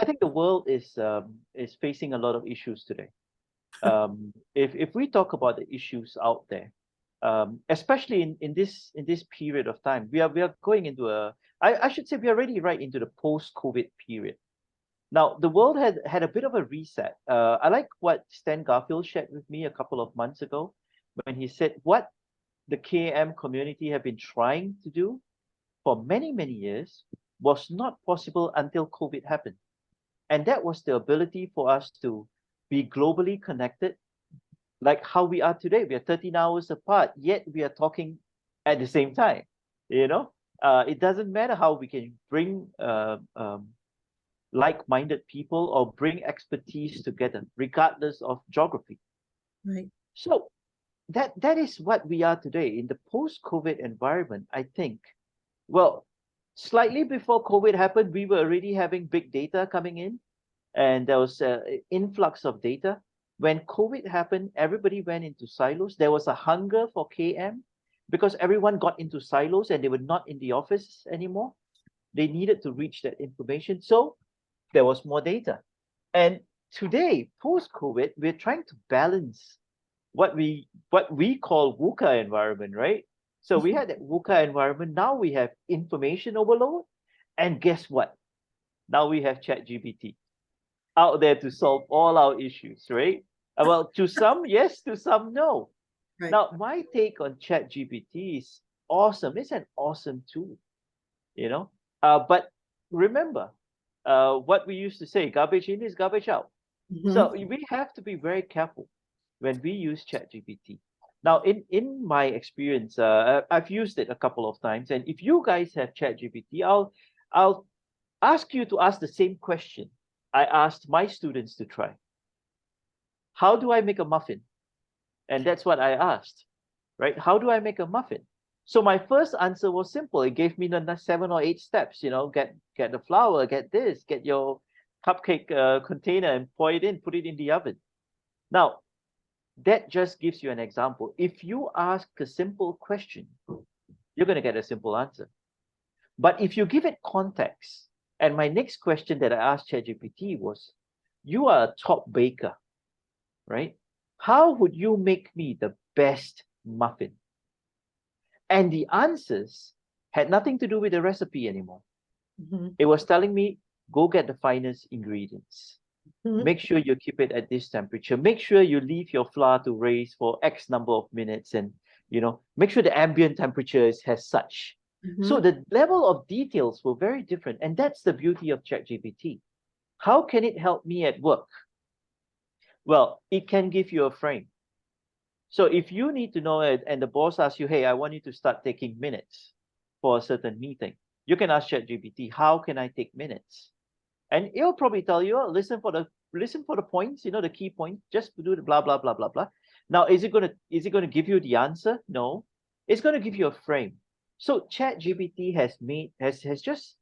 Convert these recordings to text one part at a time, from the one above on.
I think the world is facing a lot of issues today. If we talk about the issues out there, especially in this period of time, we are going into I should say we are already right into the post-COVID period. Now, the world had a bit of a reset. I like what Stan Garfield shared with me a couple of months ago when he said what the KM community have been trying to do for many, many years was not possible until COVID happened. And that was the ability for us to be globally connected, like how we are today. We are 13 hours apart, yet we are talking at the same time. You know, it doesn't matter how we can bring like-minded people or bring expertise together, regardless of geography. Right. So that is what we are today in the post-COVID environment. I think, well, slightly before COVID happened, we were already having big data coming in, and there was an influx of data. When COVID happened, everybody went into silos. There was a hunger for KM because everyone got into silos and they were not in the office anymore. They needed to reach that information. So there was more data. And today, post-COVID, we're trying to balance what we call VUCA environment, right? So we had that VUCA environment. Now we have information overload. And guess what? Now we have ChatGPT out there to solve all our issues, right? Well, to some, yes, to some, no. Right. Now, my take on ChatGPT is awesome. It's an awesome tool, you know. But remember, what we used to say, garbage in is garbage out. So Mhm. we have to be very careful when we use ChatGPT. Now, in my experience, I've used it a couple of times, and if you guys have ChatGPT, I'll ask you to ask the same question I asked my students to try. How do I make a muffin? And that's what I asked, right? How do I make a muffin? So my first answer was simple. It gave me the 7 or 8 steps. Get the flour, get this, get your cupcake container and pour it in, put it in the oven. Now, that just gives you an example. If you ask a simple question, you're going to get a simple answer. But if you give it context, and my next question that I asked ChatGPT was, you are a top baker, right? How would you make me the best muffin? And the answers had nothing to do with the recipe anymore. Mhm. It was telling me, go get the finest ingredients. Mhm. Make sure you keep it at this temperature. Make sure you leave your flour to raise for X number of minutes, and make sure the ambient temperature has such. So Mhm. the level of details were very different, and that's the beauty of ChatGPT. How can it help me at work? Well, it can give you a frame. So if you need to know it and the boss asks you, hey, I want you to start taking minutes for a certain meeting, you can ask ChatGPT, how can I take minutes? And it'll probably tell you, oh, listen for the points, the key points, just do the blah blah blah blah blah. Now, is it gonna give you the answer? No, it's gonna give you a frame. So ChatGPT has just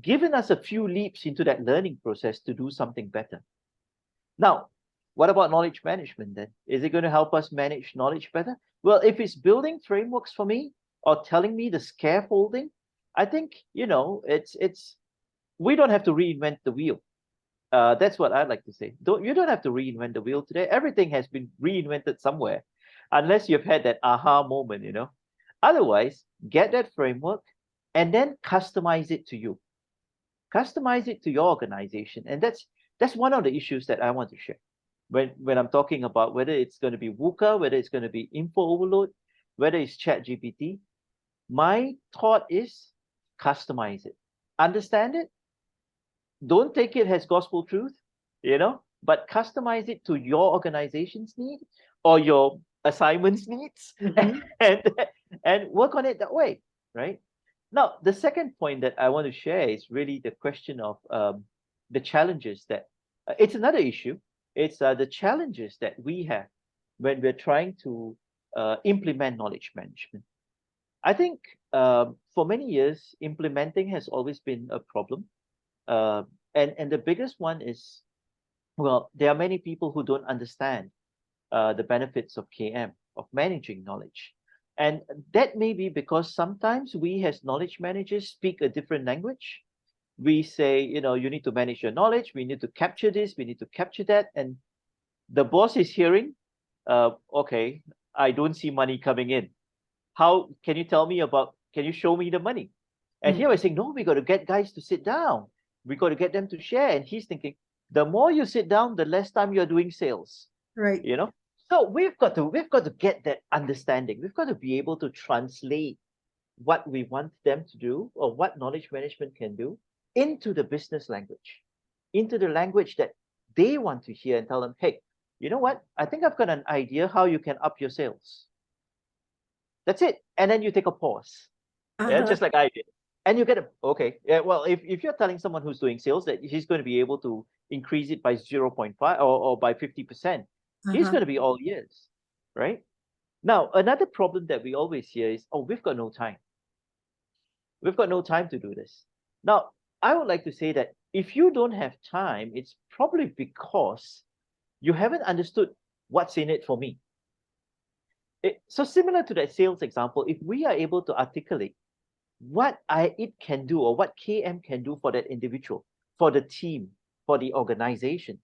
given us a few leaps into that learning process to do something better. Now, what about knowledge management then? Is it going to help us manage knowledge better? Well, if it's building frameworks for me or telling me the scaffolding, I think, it's we don't have to reinvent the wheel. That's what I'd like to say. You don't have to reinvent the wheel today. Everything has been reinvented somewhere, unless you've had that aha moment. Otherwise, get that framework and then customize it to you. Customize it to your organization, and that's one of the issues that I want to share when I'm talking about whether it's going to be VUCA, whether it's going to be info overload, whether it's Chat GPT. My thought is customize it, understand it, don't take it as gospel truth, but customize it to your organization's need or your assignment's needs Mhm. and and work on it that way, right? Now, the second point that I want to share is really the question of the challenges that it's another issue. It's the challenges that we have when we're trying to implement knowledge management. I think for many years, implementing has always been a problem. Uh, and the biggest one is, well, there are many people who don't understand the benefits of KM, of managing knowledge. And that may be because sometimes we as knowledge managers speak a different language. we say, you know, you need to manage your knowledge, we need to capture this, we need to capture that, and the boss is hearing, okay, I don't see money coming in. How can you tell me about, can you show me the money? And Mm. here I say, no, we got to get guys to sit down. We got to get them to share. And he's thinking, the more you sit down, the less time you're doing sales, Right. you know? So we've got to get that understanding. We've got to be able to translate what we want them to do or what knowledge management can do into the business language, into the language that they want to hear, and tell them, hey, you know what? I think I've got an idea how you can up your sales. That's it. And then you take a pause. Yeah, Uh-huh. just like I did. And you get a, okay. Yeah, well, if you're telling someone who's doing sales that he's going to be able to increase it by 0.5 or by 50%, he's Uh-huh. going to be all ears, right? Now, another problem that we always hear is, oh, we've got no time. We've got no time to do this. Now, I would like to say that if you don't have time, it's probably because you haven't understood what's in it for me. So similar to that sales example, if we are able to articulate what it can do or what KM can do for that individual, for the team, for the organization,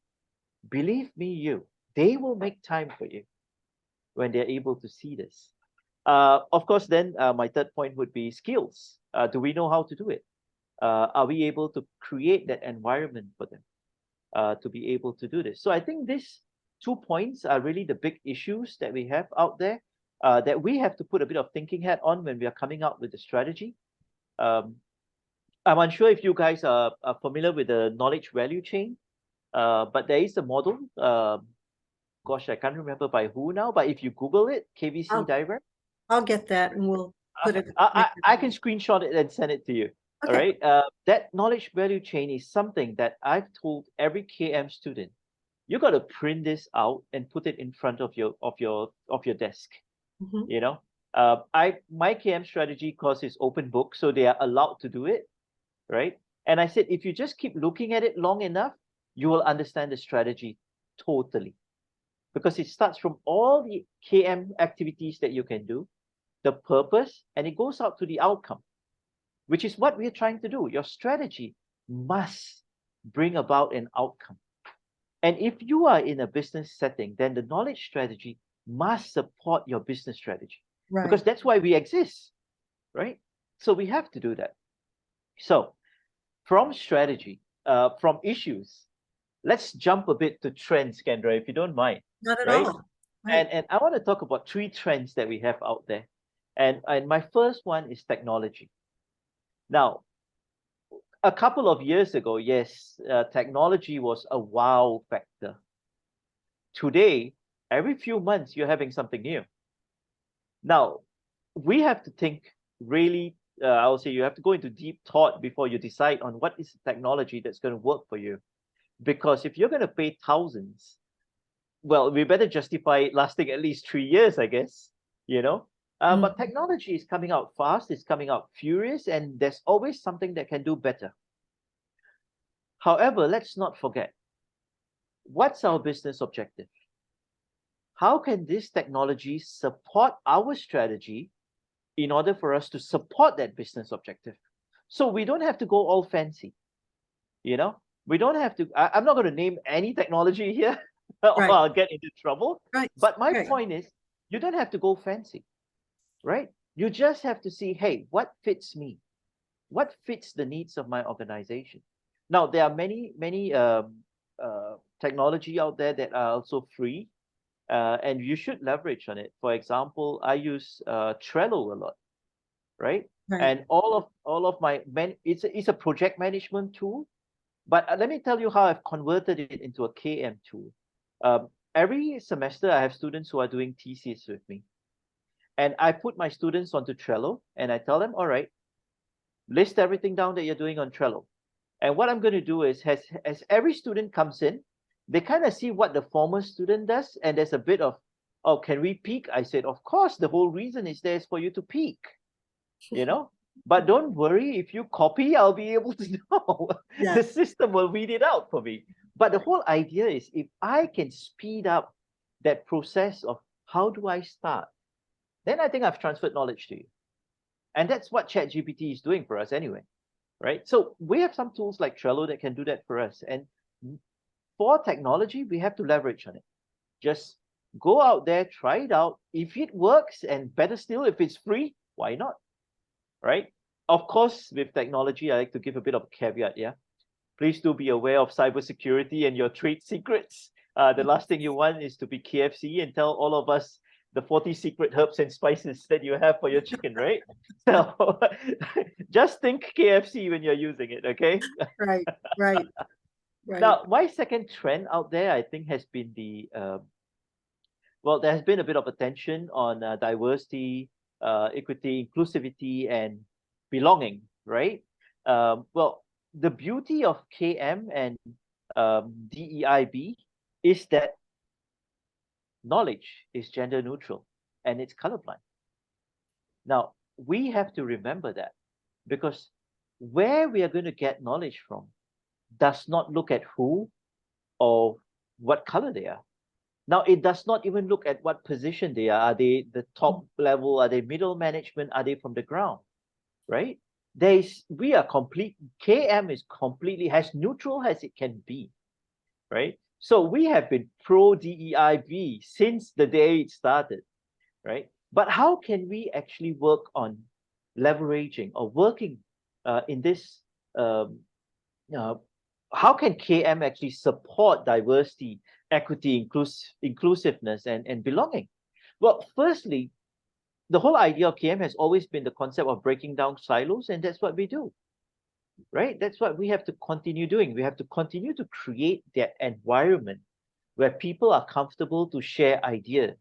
believe me, they will make time for you when they're able to see this. Of course, then my third point would be skills. Do we know how to do it? Are we able to create that environment for them to be able to do this? So I think these 2 points are really the big issues that we have out there that we have to put a bit of thinking hat on when we are coming out with the strategy. Um, I'm unsure if you guys are familiar with the knowledge value chain, but there is a model. Gosh, I can't remember by who now, but if you Google it, KVC I'll diagram, I'll get that and we'll put it I can screenshot it and send it to you. All Okay. right. That knowledge value chain is something that I've told every KM student. You got to print this out and put it in front of your desk. Mhm. You know, I my KM strategy course is open book, so they are allowed to do it, right? And I said, if you just keep looking at it long enough, you will understand the strategy totally. Because it starts from all the KM activities that you can do, the purpose, and it goes out to the outcome, which is what we're trying to do. Your strategy must bring about an outcome. And if you are in a business setting, then the knowledge strategy must support your business strategy because Right. that's why we exist, right? So we have to do that. So from strategy, from issues, let's jump a bit to trends, Kendra, if you don't mind, Not at right? all. And Right. and I want to talk about three trends that we have out there. And my first one is technology. Now, a couple of years ago, yes, technology was a wow factor. Today, every few months, you're having something new. Now, we have to think really, I would say you have to go into deep thought before you decide on what is the technology that's going to work for you. Because if you're going to pay thousands, well, we better justify it lasting at least 3 years, I guess, you know? But Mm. technology is coming out fast, it's coming out furious, and there's always something that can do better. However, let's not forget, what's our business objective? How can this technology support our strategy in order for us to support that business objective? So we don't have to go all fancy, you know? We don't have to, I'm not going to name any technology here or Right. I'll get into trouble. Right. But my Right. point is, you don't have to go fancy, right? You just have to see, hey, what fits me? What fits the needs of my organization? Now, there are many technology out there that are also free, and you should leverage on it. For example, I use Trello a lot, right? Right. And all of my it's a project management tool. But let me tell you how I've converted it into a KM tool. Every semester, I have students who are doing thesis with me, and I put my students onto Trello, and I tell them, all right, list everything down that you're doing on Trello. And what I'm going to do is, as every student comes in, they kind of see what the former student does, and there's a bit of, oh, can we peek? I said, of course, the whole reason is there is for you to peek, you know? But don't worry, if you copy, I'll be able to know. Yeah. The system will read it out for me. But the whole idea is if I can speed up that process of how do I start, then I think I've transferred knowledge to you. And that's what ChatGPT is doing for us anyway. right? So we have some tools like Trello that can do that for us. And for technology, we have to leverage on it. Just go out there, try it out. If it works, and better still, if it's free, why not? Right? Of course, with technology, I like to give a bit of a caveat, yeah. Please do be aware of cybersecurity and your trade secrets. The last thing you want is to be KFC and tell all of us the 40 secret herbs and spices that you have for your chicken, right? So just think KFC when you're using it, okay? Right, right, right. Now, my second trend out there, I think, has been well, there has been a bit of attention on diversity, equity, inclusivity, and belonging, right? Well, the beauty of KM and DEIB is that knowledge is gender neutral and it's colorblind. Now, we have to remember that because where we are going to get knowledge from does not look at who or what color they are. Now, it does not even look at what position they are. Are they the top level? Are they middle management? Are they from the ground? Right? We are complete, KM is completely as neutral as it can be. Right? So we have been pro DEIB since the day it started. Right? But how can we actually work on leveraging or working in this um, uh, how can KM actually support diversity, equity, inclusiveness, and belonging? Well, firstly, the whole idea of KM has always been the concept of breaking down silos, and that's what we do, right? That's what we have to continue doing. We have to continue to create that environment where people are comfortable to share ideas,